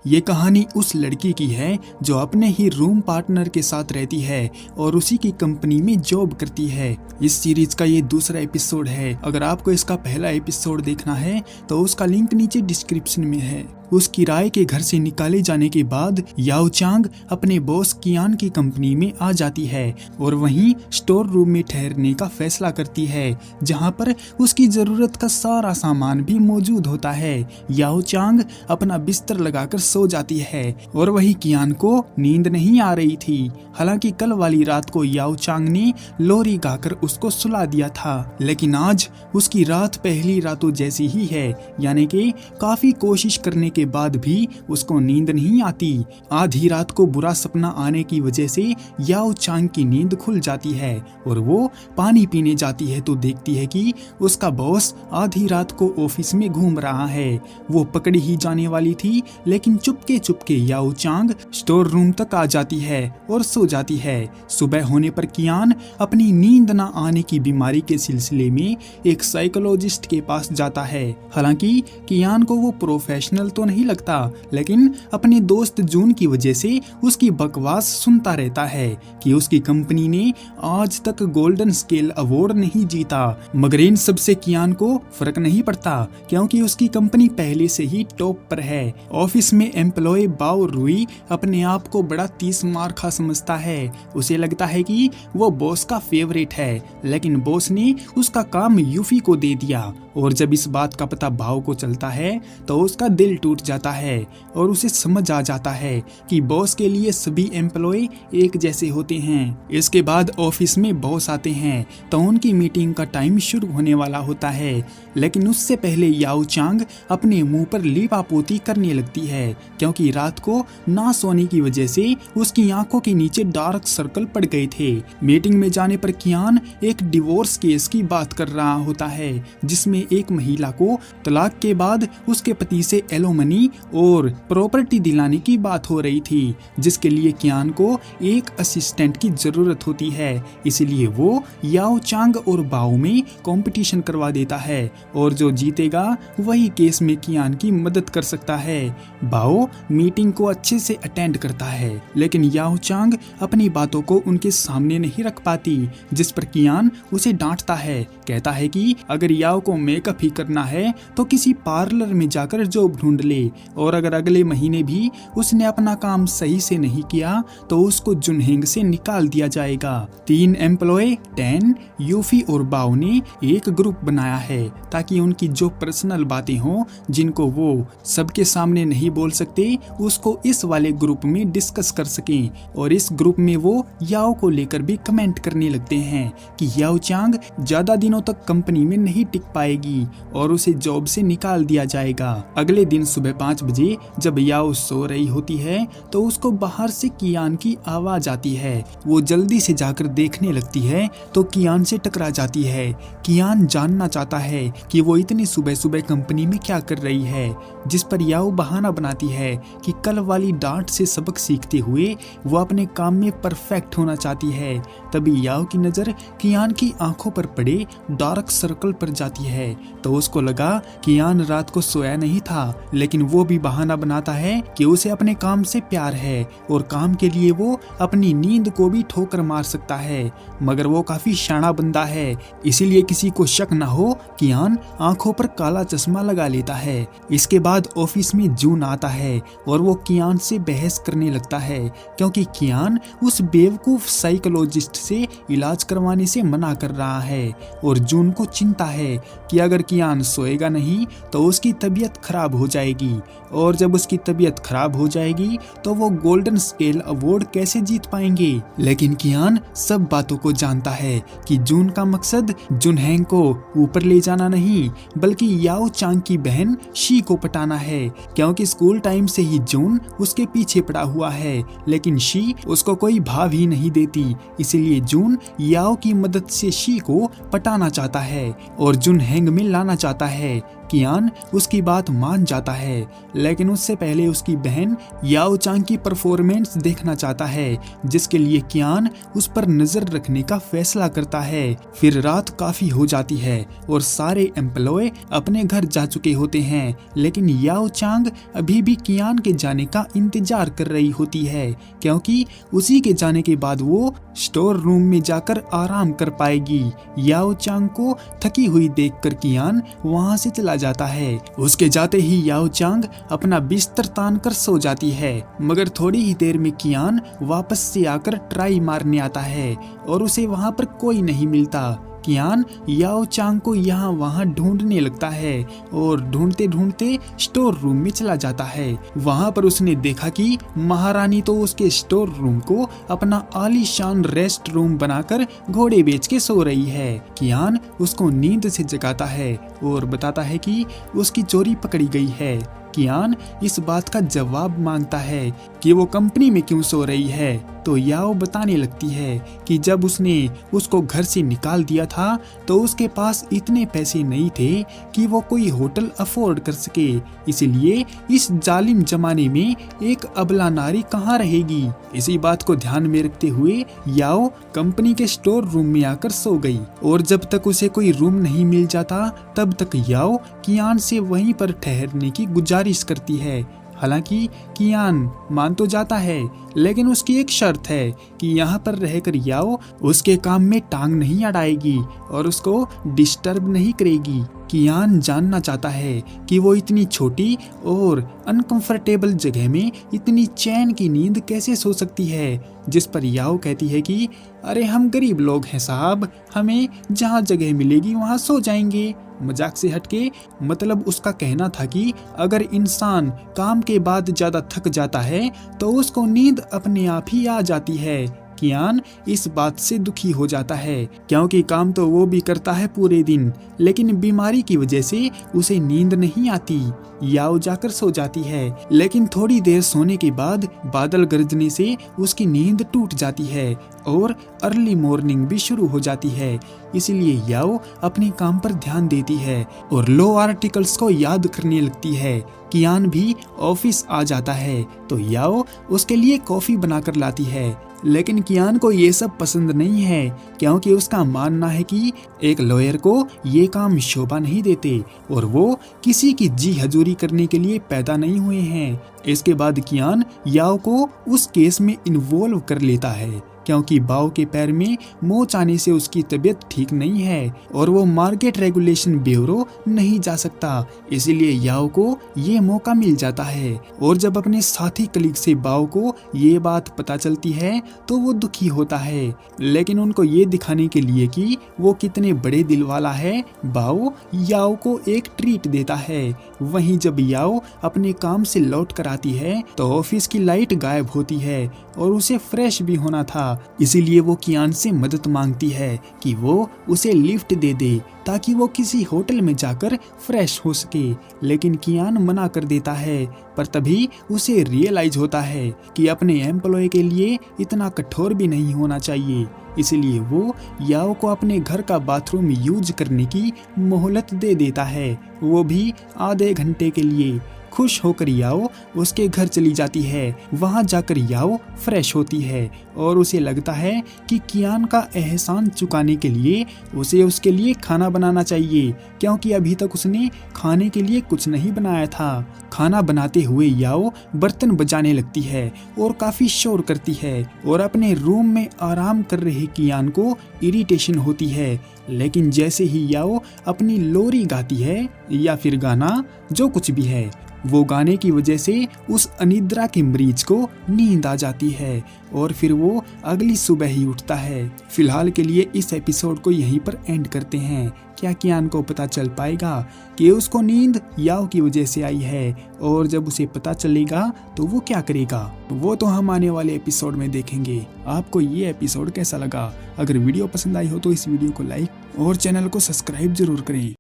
ये कहानी उस लड़की की है जो अपने ही रूम पार्टनर के साथ रहती है और उसी की कंपनी में जॉब करती है। इस सीरीज का ये दूसरा एपिसोड है। अगर आपको इसका पहला एपिसोड देखना है तो उसका लिंक नीचे डिस्क्रिप्शन में है। उस किराए के घर से निकाले जाने के बाद याओ चांग अपने बॉस कियान की कंपनी में आ जाती है और वहीं स्टोर रूम में ठहरने का फैसला करती है, जहां पर उसकी जरूरत का सारा सामान भी मौजूद होता है। याओ चांग अपना बिस्तर लगाकर सो जाती है और वहीं कियान को नींद नहीं आ रही थी। हालांकि कल वाली रात को याओ चांग ने लोरी गाकर उसको सुला दिया था, लेकिन आज उसकी रात पहली रातों जैसी ही है, यानी कि काफी कोशिश करने के बाद भी उसको नींद नहीं आती। आधी रात को बुरा सपना आने की वजह से याओ चांग की नींद खुल जाती है और वो पानी पीने जाती है तो देखती है कि उसका बॉस आधी रात को ऑफिस में घूम रहा है। वो पकड़ी ही जाने वाली थी, लेकिन चुपके चुपके याओ चांग स्टोर रूम तक आ जाती है और सो जाती है। सुबह होने पर कियान अपनी नींद न आने की बीमारी के सिलसिले में एक साइकोलॉजिस्ट के पास जाता है। हालांकि कियान को वो प्रोफेशनल तो नहीं लगता, लेकिन अपने दोस्त जून की वजह से उसकी बकवास सुनता रहता है कि उसकी कंपनी ने आज तक गोल्डन स्केल अवार्ड नहीं जीता। मगर इन सबसे कियान को फर्क नहीं पड़ता, क्योंकि उसकी कंपनी पहले से ही टॉप पर है। ऑफिस में एम्प्लॉय बाओ रुई अपने आप को बड़ा 30 मार खा समझता है। उसे लगता है कि वो बॉस का फेवरेट है, लेकिन बॉस ने उसका काम यूफी को दे दिया और जब इस बात का पता भाव को चलता है तो उसका दिल टूट जाता है और उसे समझ आ जाता है कि बॉस के लिए सभी एम्प्लॉय एक जैसे होते हैं। इसके बाद ऑफिस में बॉस आते हैं तो उनकी मीटिंग का टाइम शुरू होने वाला होता है, लेकिन उससे पहले याओ चांग अपने मुंह पर लीपापोती करने लगती है, क्योंकि रात को ना सोने की वजह से उसकी आंखों के नीचे डार्क सर्कल पड़ गए थे। मीटिंग में जाने पर कियान एक डिवोर्स केस की बात कर रहा होता है, जिसमें एक महिला को तलाक के बाद उसके पति से एलोमनी और प्रॉपर्टी दिलाने की बात हो रही थी, जिसके लिए कियान को एक असिस्टेंट की जरूरत होती है। इसलिए वो याओ चांग और बाओ में कंपटीशन करवा देता है और जो जीतेगा वही केस में कियान की मदद कर सकता है। बाओ मीटिंग को अच्छे से अटेंड करता है, लेकिन याओ चांग अपनी बातों को उनके सामने नहीं रख पाती, जिस पर कियान उसे डांटता है। कहता है कि अगर याओ को मेकअप ही करना है तो किसी पार्लर में जाकर जॉब ढूंढ ले, और अगर अगले महीने भी उसने अपना काम सही से नहीं किया तो उसको जुनहेंग से निकाल दिया जाएगा। 3 एम्प्लॉय टेन, यूफी और बाओ ने एक ग्रुप बनाया है ताकि उनकी जो पर्सनल बातें हों जिनको वो सबके सामने नहीं बोल सकते, उसको इस वाले ग्रुप में डिस्कस कर सकें। और इस ग्रुप में वो याओ को लेकर भी कमेंट करने लगते हैं कि याओ चांग ज्यादा दिनों तक कंपनी में नहीं टिक पाएगी और उसे जॉब से निकाल दिया जाएगा। अगले दिन सुबह 5 बजे जब याओ सो रही होती है तो उसको बाहर से कियान की आवाज आती है। वो जल्दी से जाकर देखने लगती है तो कियान से टकरा जाती है। कियान जानना चाहता है कि वो इतनी सुबह सुबह कंपनी में क्या कर रही है, जिस पर याओ बहाना बनाती है कि कल वाली डांट से सबक सीखते हुए वो अपने काम में परफेक्ट होना चाहती है। तभी याओ की नजर कियान की आंखों पर पड़े डार्क सर्कल पर जाती है तो उसको लगा कियान रात को सोया नहीं था, लेकिन वो भी बहाना बनाता है कि उसे अपने काम से प्यार है और काम के लिए वो अपनी नींद को भी ठोकर मार सकता है। मगर वो काफी शाना बंदा है, इसीलिए किसी को शक न हो कियान आंखों पर काला चश्मा लगा लेता है। इसके बाद ऑफिस में जून आता है और वो कियान से बहस करने लगता है, क्योंकि कियान उस बेवकूफ साइकोलॉजिस्ट से इलाज करवाने से मना कर रहा है और जून को चिंता है कि अगर कियान सोएगा नहीं तो उसकी तबीयत खराब हो जाएगी, और जब उसकी तबीयत खराब हो जाएगी तो वो गोल्डन स्केल अवार्ड कैसे जीत पाएंगे। लेकिन कियान सब बातों को जानता है कि जून का मकसद जुनहेंग को ऊपर ले जाना नहीं, बल्कि याओ चांग की बहन शी को पटाना है, क्योंकि स्कूल टाइम से ही जून उसके पीछे पड़ा हुआ है, लेकिन शी उसको कोई भाव ही नहीं देती। इसलिए जून याओ की मदद से शी को पटाना चाहता है और जुनहेंग में लाना चाहता है। कियान उसकी बात मान जाता है, लेकिन उससे पहले उसकी बहन याओ चांग की परफॉर्मेंस देखना चाहता है, जिसके लिए कियान उस पर नजर रखने का फैसला करता है। फिर रात काफी हो जाती है और सारे एम्प्लॉय अपने घर जा चुके होते हैं, लेकिन याओ चांग अभी भी कियान के जाने का इंतजार कर रही होती है, क्योंकि उसी के जाने के बाद वो स्टोर रूम में जाकर आराम कर पाएगी। याओ चांग को थकी हुई देखकर कियान वहां से चला जाता है। उसके जाते ही याओ चांग अपना बिस्तर तान कर सो जाती है, मगर थोड़ी ही देर में कियान वापस से आकर ट्राई मारने आता है और उसे वहां पर कोई नहीं मिलता। कियान याओ चांग को यहाँ वहाँ ढूंढने लगता है और ढूंढते ढूंढते स्टोर रूम में चला जाता है। वहाँ पर उसने देखा कि महारानी तो उसके स्टोर रूम को अपना आलीशान रेस्ट रूम बनाकर घोड़े बेच के सो रही है। कियान उसको नींद से जगाता है और बताता है कि उसकी चोरी पकड़ी गई है। कियान इस बात का जवाब मांगता है कि वो कंपनी में क्यों सो रही है, तो याओ बताने लगती है कि जब उसने उसको घर से निकाल दिया था तो उसके पास इतने पैसे नहीं थे कि वो कोई होटल अफोर्ड कर सके, इसलिए इस जालिम जमाने में एक अबला नारी कहाँ रहेगी। इसी बात को ध्यान में रखते हुए याओ कंपनी के स्टोर रूम में आकर सो गई और जब तक उसे कोई रूम नहीं मिल जाता तब तक याओ कियान से वहीं पर ठहरने की गुजारिश करती है। हालांकि कियान मान तो जाता है, लेकिन उसकी एक शर्त है कि यहाँ पर रहकर याओ उसके काम में टांग नहीं अड़ाएगी और उसको डिस्टर्ब नहीं करेगी। कियान जानना चाहता है कि वो इतनी छोटी और अनकंफर्टेबल जगह में इतनी चैन की नींद कैसे सो सकती है, जिस पर याओ कहती है कि अरे हम गरीब लोग हैं साहब, हमें जहाँ जगह मिलेगी वहाँ सो जाएंगे। मजाक से हटके मतलब उसका कहना था कि अगर इंसान काम के बाद ज्यादा थक जाता है तो उसको नींद अपने आप ही आ जाती है। कियान इस बात से दुखी हो जाता है, क्योंकि काम तो वो भी करता है पूरे दिन, लेकिन बीमारी की वजह से उसे नींद नहीं आती। याओ जाकर सो जाती है, लेकिन थोड़ी देर सोने के बाद बादल गरजने से उसकी नींद टूट जाती है और अर्ली मॉर्निंग भी शुरू हो जाती है। इसलिए याओ अपने काम पर ध्यान देती है और लो आर्टिकल्स को याद करने लगती है। कियान भी ऑफिस आ जाता है तो याओ उसके लिए कॉफी बनाकर लाती है, लेकिन कियान को ये सब पसंद नहीं है, क्योंकि उसका मानना है कि एक लॉयर को ये काम शोभा नहीं देते और वो किसी की जी हजूरी करने के लिए पैदा नहीं हुए हैं। इसके बाद कियान याओ को उस केस में इन्वॉल्व कर लेता है, क्योंकि बाओ के पैर में मोच आने से उसकी तबीयत ठीक नहीं है और वो मार्केट रेगुलेशन ब्यूरो नहीं जा सकता, इसीलिए याओ को ये मौका मिल जाता है। और जब अपने साथी कलीग से बाओ को ये बात पता चलती है तो वो दुखी होता है, लेकिन उनको ये दिखाने के लिए कि वो कितने बड़े दिल वाला है, बाओ याओ को एक ट्रीट देता है। वहीं जब याओ अपने काम से लौट कर आती है तो ऑफिस की लाइट गायब होती है और उसे फ्रेश भी होना था, इसीलिए वो कियान से मदद मांगती है कि वो उसे लिफ्ट दे दे ताकि वो किसी होटल में जाकर फ्रेश हो सके, लेकिन कियान मना कर देता है। पर तभी उसे रियलाइज होता है कि अपने एम्प्लॉय के लिए इतना कठोर भी नहीं होना चाहिए, इसलिए वो याओ को अपने घर का बाथरूम यूज करने की मोहलत दे देता है, वो भी आधे घंटे के लिए। खुश होकर याओ उसके घर चली जाती है। वहां जाकर याओ फ्रेश होती है और उसे लगता है कि कियान का एहसान चुकाने के लिए उसे उसके लिए खाना बनाना चाहिए, क्योंकि अभी तक उसने खाने के लिए कुछ नहीं बनाया था। खाना बनाते हुए याओ बर्तन बजाने लगती है और काफी शोर करती है और अपने रूम में आराम कर रहे कियान को इरिटेशन होती है, लेकिन जैसे ही याओ अपनी लोरी गाती है या फिर गाना जो कुछ भी है, वो गाने की वजह से उस अनिद्रा के मरीज को नींद आ जाती है और फिर वो अगली सुबह ही उठता है। फिलहाल के लिए इस एपिसोड को यहीं पर एंड करते हैं। क्या कियान को पता चल पाएगा कि उसको नींद याओ की वजह से आई है, और जब उसे पता चलेगा तो वो क्या करेगा, वो तो हम आने वाले एपिसोड में देखेंगे। आपको ये एपिसोड कैसा लगा? अगर वीडियो पसंद आई हो तो इस वीडियो को लाइक और चैनल को सब्सक्राइब जरूर करें।